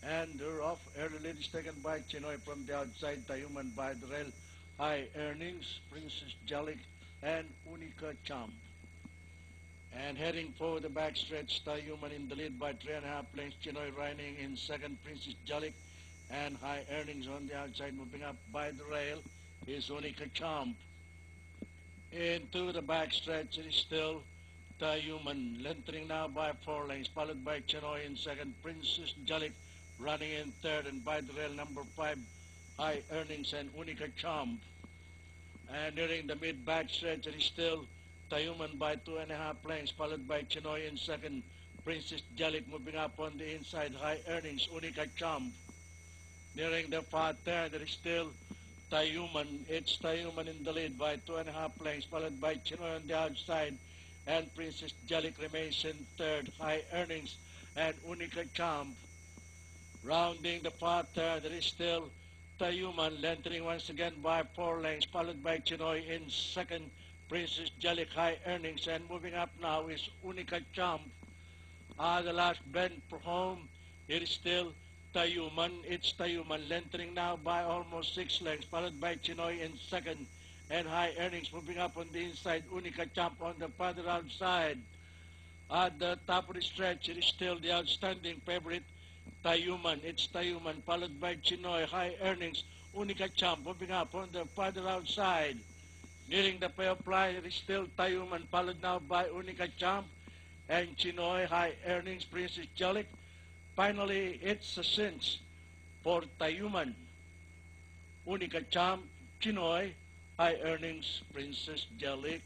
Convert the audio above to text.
And they're off. Early lead is taken by Chinoy from the outside. Tayuman by the rail. High earnings, Princess Jalik and Unica Champ. And heading for the backstretch, Tayuman in the lead by 3.5 lengths. Chinoy riding in second, Princess Jalik. And high earnings on the outside, moving up by the rail is Unica Champ. Into the backstretch, it is still Tayuman, entering now by 4 lengths, followed by Chinoy in second, Princess Jalik running in third, and by the rail number 5, High Earnings and Unica Champ. And nearing the mid backstretch, it is still Tayuman by 2.5 lengths, followed by Chinoy in second, Princess Jalik moving up on the inside, High Earnings, Unica Champ. Nearing the far turn, it is still Tayuman. It's Tayuman in the lead by 2.5 lengths, followed by Chinoy on the outside, and Princess Jalik remains in third, High Earnings and Unica Champ. Rounding the far turn, there is still Tayuman, entering once again by 4 lengths, followed by Chinoy in second, Princess Jalik, High Earnings, and moving up now is Unica Champ. The last bend for home, it is still Tayuman. It's Tayuman, entering now by almost 6 lengths, followed by Chinoy in second, and High Earnings moving up on the inside, Unica Champ on the further outside. At the top of the stretch, it is still the outstanding favorite, Tayuman. It's Tayuman, followed by Chinoy, High Earnings, Unica Champ moving up on the further outside. Nearing the payoff line, it is still Tayuman, followed now by Unica Champ and Chinoy, High Earnings, Princess Jalik. Finally, it's a cinch for Tayuman, Unica Champ, Chinoy, High Earnings, Princess Jalik.